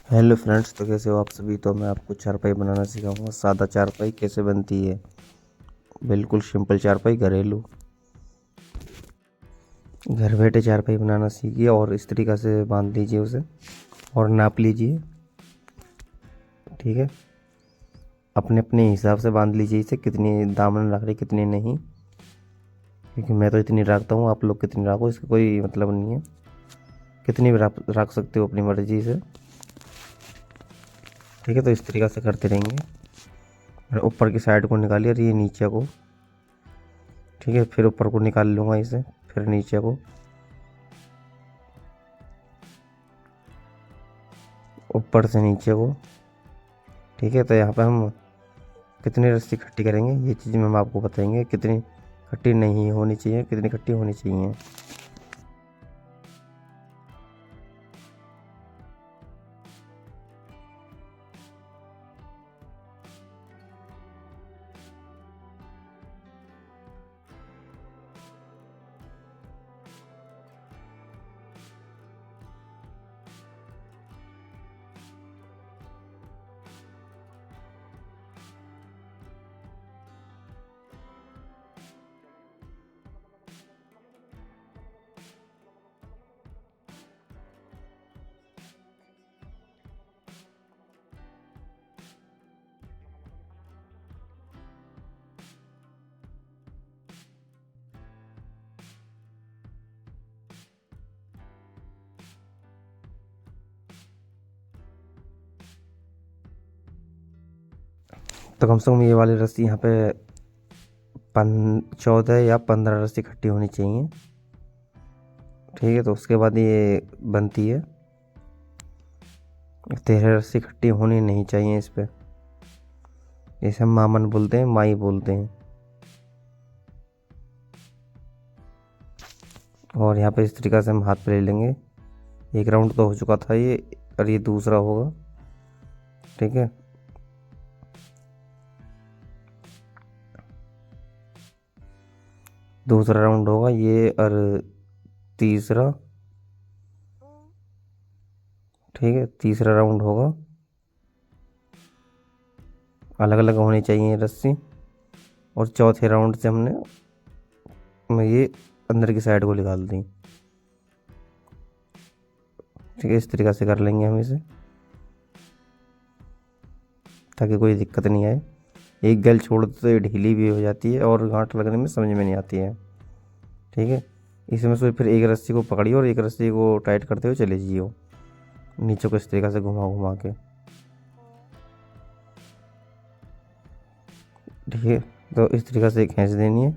Hello friends, तो कैसे हो आप सभी। तो मैं आपको चारपाई बनाना सिखाऊंगा। सादा चारपाई कैसे बनती है, बिल्कुल सिंपल चारपाई, घरेलू घर बैठे चारपाई बनाना सीखिए और इस तरीक़ा से बांध लीजिए उसे और नाप लीजिए। ठीक है, अपने अपने हिसाब से बांध लीजिए इसे, कितनी दामन रख रही कितनी नहीं, क्योंकि मैं तो इतनी रखता हूँ, आप लोग कितनी रखो इसका कोई मतलब नहीं है। कितनी भी रख सकते हो अपनी मर्जी से। ठीक है, तो इस तरीक़ा से करते रहेंगे। और ऊपर की साइड को निकालिए और ये नीचे को। ठीक है, फिर ऊपर को निकाल लूँगा इसे, फिर नीचे को, ऊपर से नीचे को। ठीक है, तो यहाँ पे हम कितनी रस्सी खट्टी करेंगे ये चीज़ में हम आपको बताएंगे, कितनी खट्टी नहीं होनी चाहिए, कितनी खट्टी होनी चाहिए। तो कम से कम ये वाली रस्सी यहाँ पे 14 या 15 रस्सी खट्टी होनी चाहिए। ठीक है, तो उसके बाद ये बनती है। 13 रस्सी खट्टी होनी नहीं चाहिए इस पे। इसे हम मामन बोलते हैं, माई बोलते हैं। और यहाँ पे इस तरीक़ा से हम हाथ पे ले लेंगे। एक राउंड तो हो चुका था ये, और ये दूसरा होगा। ठीक है, दूसरा राउंड होगा ये, और तीसरा। ठीक है, तीसरा राउंड होगा। अलग अलग होनी चाहिए रस्सी। और चौथे राउंड से मैं ये अंदर की साइड को निकाल दी। ठीक है, इस तरीक़ा से कर लेंगे हम इसे, ताकि कोई दिक्कत नहीं आए। एक गल छोड़ दो तो ये ढीली भी हो जाती है और गांठ लगने में समझ में नहीं आती है। ठीक है, इसमें से फिर एक रस्सी को पकड़िए और एक रस्सी को टाइट करते हुए चले जाइए नीचे को, इस तरीक़ा से घुमा घुमा के। ठीक है, तो इस तरीक़ा से खींच देनी है।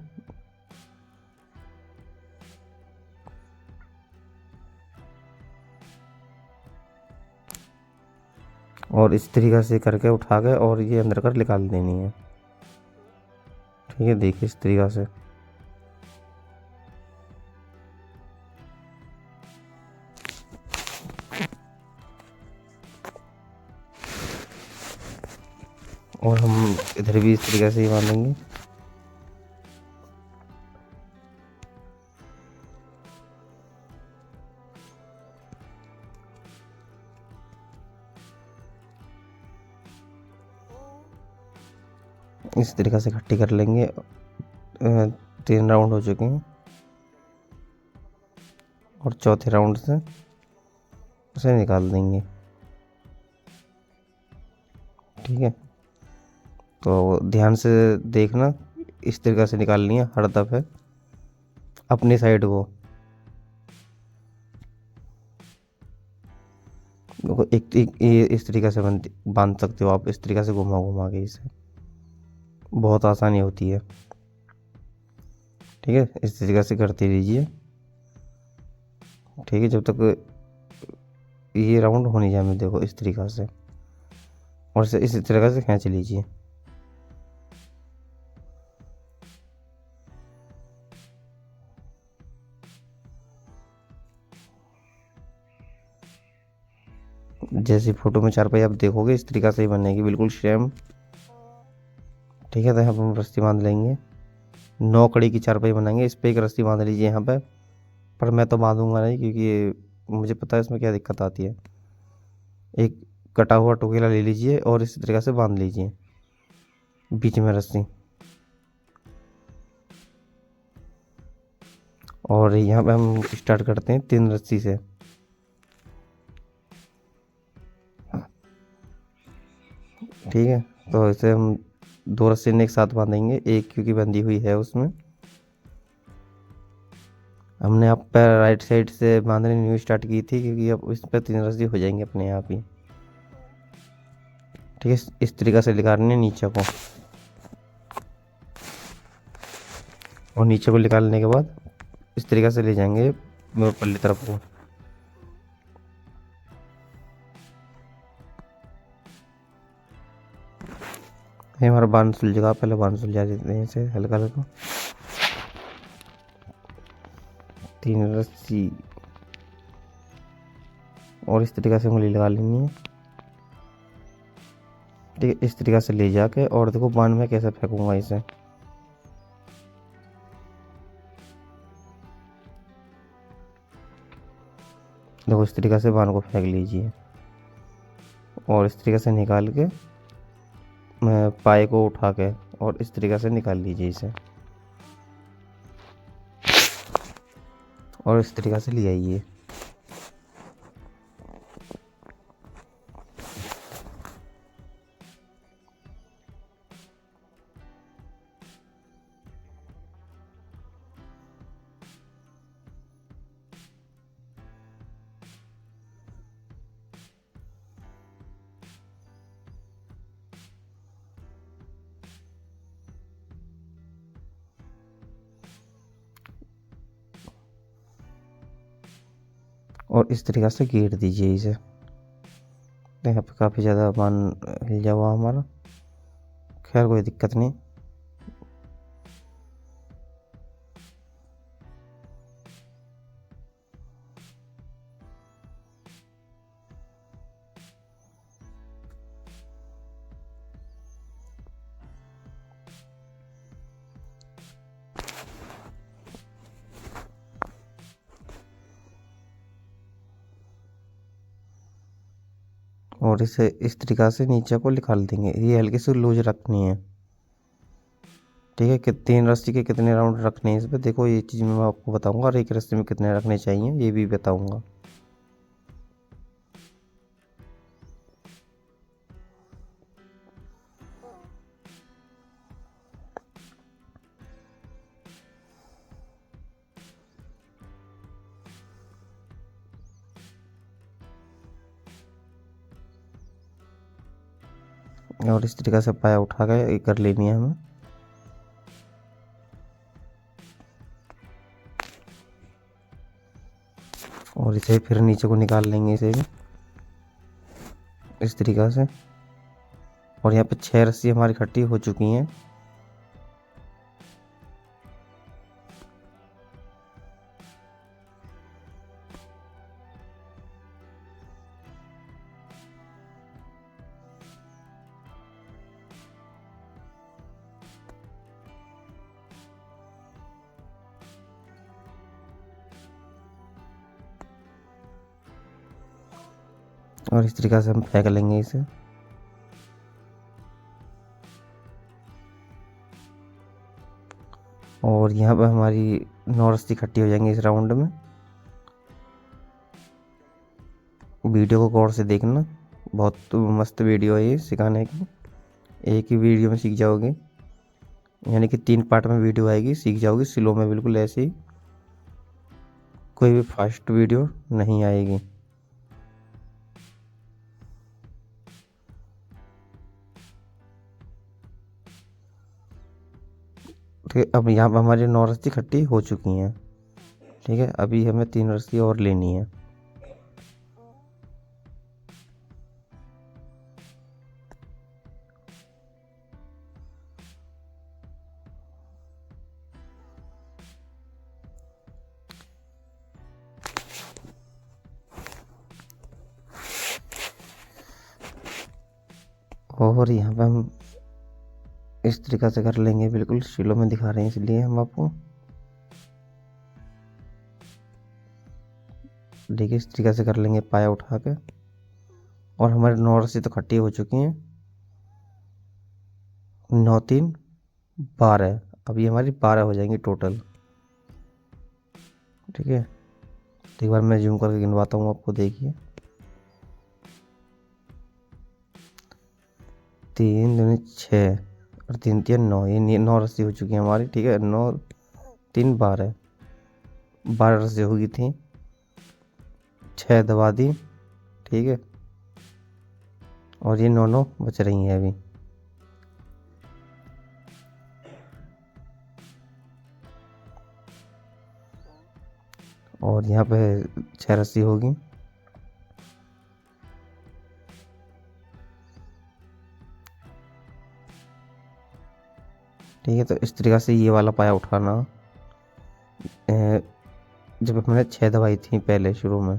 और इस तरीक़ा से करके उठा के और ये अंदर कर निकाल देनी है। ठीक है, देखिए इस तरीक़ा से। और हम इधर भी इस तरीक़े से ही बांधेंगे। इस तरीक़े से इकट्ठी कर लेंगे। 3 राउंड हो चुके हैं और चौथे राउंड से उसे निकाल देंगे। ठीक है, तो ध्यान से देखना, इस तरीक़े से निकालनी है हर दफ़े अपनी साइड को। देखो एक ये इस तरीक़े से बांध सकते हो आप, इस तरीक़े से घुमा घुमा के इसे, बहुत आसानी होती है। ठीक है, इस तरीक़े से करते रहिए। ठीक है, जब तक ये राउंड हो नहीं जाए। देखो इस तरीक़ा से, और इसे इसी तरीक़े से खींच लीजिए। जैसी फोटो में चारपाई आप देखोगे इस तरीक़ा से ही बनेगी, बिल्कुल सेम। ठीक है, तो यहाँ पर हम रस्सी बांध लेंगे। 9 कड़ी की चारपाई बनाएंगे। इस पर एक रस्सी बांध लीजिए यहाँ पर मैं तो बांधूंगा नहीं, क्योंकि मुझे पता है इसमें क्या दिक्कत आती है। एक कटा हुआ टोकेला ले लीजिए और इसी तरीके से बांध लीजिए बीच में रस्सी। और यहाँ पे हम स्टार्ट करते हैं 3 रस्सी से। ठीक है, तो इसे हम 2 रस्सी ने एक साथ बांधेंगे, एक क्योंकि बंधी हुई है उसमें। हमने आप पर राइट साइड से बांधने न्यू स्टार्ट की थी क्योंकि अब इस पर 3 रस्सी हो जाएंगे अपने आप ही। ठीक है, इस तरीक़े से निकालने नीचे को, और नीचे को निकालने के बाद इस तरीक़े से ले जाएंगे ऊपरली तरफ को। ये हमारा बांध सुलझेगा, पहले बांध सुलझा देते हैं इसे हल्का हल्का। 3 रस्सी और इस तरीक़े से उंगली लगा लेनी है। ठीक है, इस तरीक़े से ले जाके, और देखो बांध में कैसे फेंकूंगा इसे। देखो इस तरीक़े से बांध को फेंक लीजिए और इस तरीक़े से निकाल के पाए को उठा के और इस तरीक़े से निकाल लीजिए इसे, और इस तरीक़े से ले आइए। और इस तरीक़े से घेर दीजिए इसे। तो यहाँ पे काफ़ी ज़्यादा बांध हिल हुआ हमारा, खैर कोई दिक्कत नहीं। और इसे इस तरीक़ा से नीचे को निकाल देंगे। ये हल्की सी लूज रखनी है। ठीक है, कि 3 रस्सी के कितने राउंड रखने हैं इस पर, देखो ये चीज़ मैं आपको बताऊंगा, और एक रस्सी में कितने रखने चाहिए ये भी बताऊंगा। और इस तरीक़े से पाया उठा के कर लेनी है हमें। और इसे फिर नीचे को निकाल लेंगे इसे भी इस तरीक़ा से। और यहाँ पे 6 रस्सी हमारी इकट्ठी हो चुकी हैं। और इस तरीक़े से हम फेंक लेंगे इसे। और यहाँ पर हमारी 9 रस्सी इकट्ठी हो जाएंगी इस राउंड में। वीडियो को गौर से देखना, बहुत मस्त वीडियो है ये सिखाने की, एक ही वीडियो में सीख जाओगे। यानी कि 3 पार्ट में वीडियो आएगी, सीख जाओगे स्लो में, बिल्कुल ऐसे ही, कोई भी फास्ट वीडियो नहीं आएगी। ठीक है, अब यहाँ पर हमारी 9 रस्सी इकट्ठी हो चुकी हैं। ठीक है, अभी हमें 3 रस्सी और लेनी है। और यहाँ पे हम इस तरीक़ा से कर लेंगे, बिल्कुल स्लो में दिखा रहे हैं इसलिए हम आपको। देखिए इस तरीक़े से कर लेंगे पाया उठा के, और हमारे 9 रस्सी तो खट्टी हो चुकी हैं। 9 3 12, अभी हमारी 12 हो जाएंगी टोटल। ठीक है, तो एक बार मैं जूम करके गिनवाता हूँ आपको, देखिए। 3 दूनी 6 और 3 3 9, ये 9 रस्सी हो चुकी है हमारी। ठीक है, 9 3 12, 12 रस्सी हो गई थी, 6 दबा दी। ठीक है, और ये 9 9 बच रही हैं अभी। और यहाँ पे 6 रस्सी होगी। ठीक है, तो इस तरीक़ा से ये वाला पाया उठाना। जब मैंने 6 दबाई थी पहले शुरू में।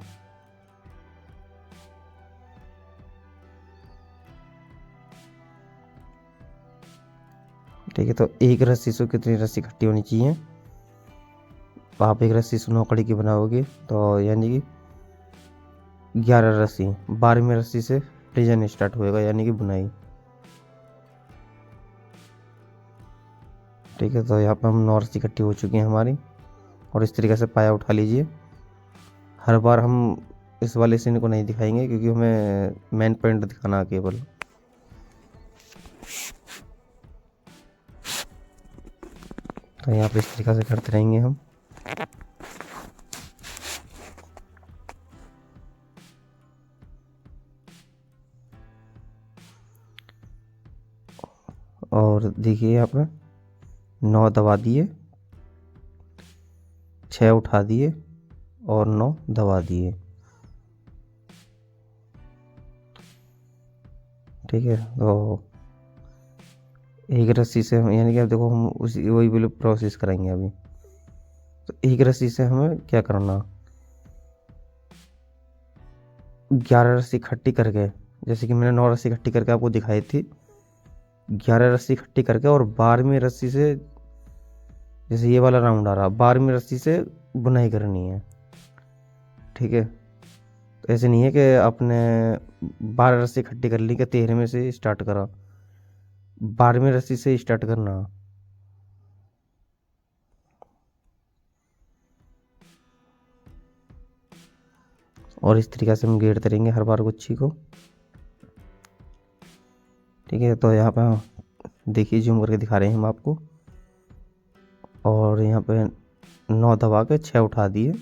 ठीक है, तो एक रस्सी से कितनी रस्सी इकट्ठी होनी चाहिए? आप एक रस्सी से 9 कड़ी की बनाओगे तो यानी कि 11 रस्सी, 12वीं रस्सी से डिजाइन स्टार्ट होएगा, यानी कि बुनाई। ठीक है, तो यहाँ पर हम 9 रस्सी इकट्ठी हो चुकी हैं हमारी। और इस तरीके से पाया उठा लीजिए। हर बार हम इस वाले सीन को नहीं दिखाएंगे क्योंकि हमें मेन पॉइंट दिखाना है केवल। तो यहाँ पे इस तरीके से करते रहेंगे हम। और देखिए यहाँ पे 9 दबा दिए, 6 उठा दिए और 9 दबा दिए। ठीक है, तो एक रस्सी से हम, यानी कि अब देखो हम उसी वही वाली प्रोसेस करेंगे अभी। तो एक रस्सी से हमें क्या करना, 11 रस्सी इकट्ठी करके, जैसे कि मैंने 9 रस्सी इकट्ठी करके आपको दिखाई थी, 11 रस्सी इकट्ठी करके और 12वीं रस्सी से, जैसे ये वाला राउंड आ रहा, 12वीं रस्सी से बुनाई करनी है। ठीक है, तो ऐसे नहीं है कि आपने 12 रस्सी इकट्ठी कर ली कि 13वें से स्टार्ट करा, 12वीं रस्सी से स्टार्ट करना। और इस तरीके से हम घेरते रहेंगे हर बार गुच्छी को। ठीक है, तो यहाँ पे देखिए जूम करके दिखा रहे हैं हम आपको। और यहाँ पे 9 दबा के 6 उठा दिए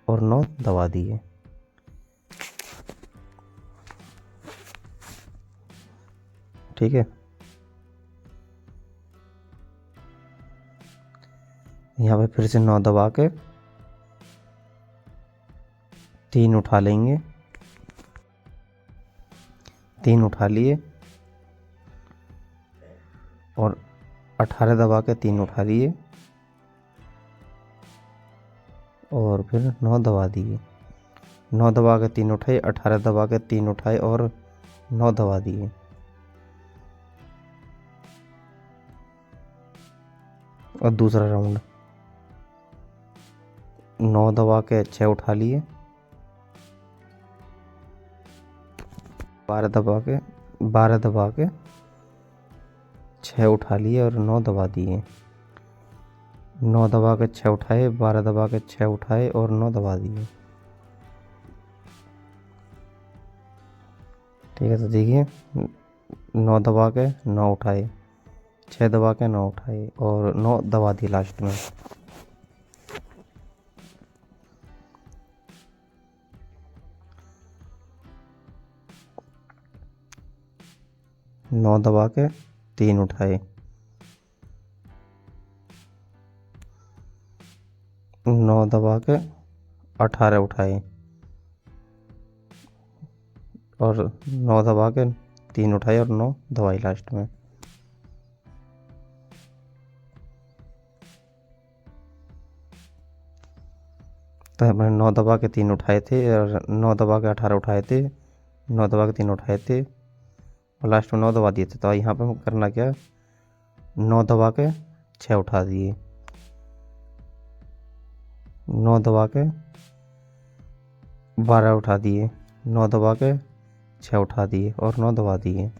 और 9 दबा दिए। ठीक है, यहाँ पे फिर से 9 दबा के 3 उठा लेंगे, 3 उठा लिए और 18 दबा के 3 उठा लिए और फिर 9 दबा दिए। 9 दबा के 3 उठाए, 18 दबा के 3 उठाए और 9 दबा दिए। और दूसरा राउंड 9 दबा के 6 उठा लिए, 12 दबा के 6 उठा लिए और 9 दबा दिए। 9 दबा के 6 उठाए, 12 दबा के 6 उठाए और 9 दबा दिए। ठीक है, तो देखिए 9 दबा के 9 उठाए, 6 दबा के 9 उठाए और 9 दबा दिए लास्ट में। नौ दबा के 3 उठाए, 9 दबा के 18 उठाए और 9 दबा के 3 उठाए और 9 दबाई लास्ट में। तो मैंने 9 दबा के 3 उठाए थे और 9 दबा के 18 उठाए थे, 9 दबा के 3 उठाए थे और लास्ट में 9 दबा दिए थे। तो यहाँ पे हम करना क्या, 9 दबा के 6 उठा दिए, 9 दबा के 12 उठा दिए, 9 दबा के 6 उठा दिए और 9 दबा दिए।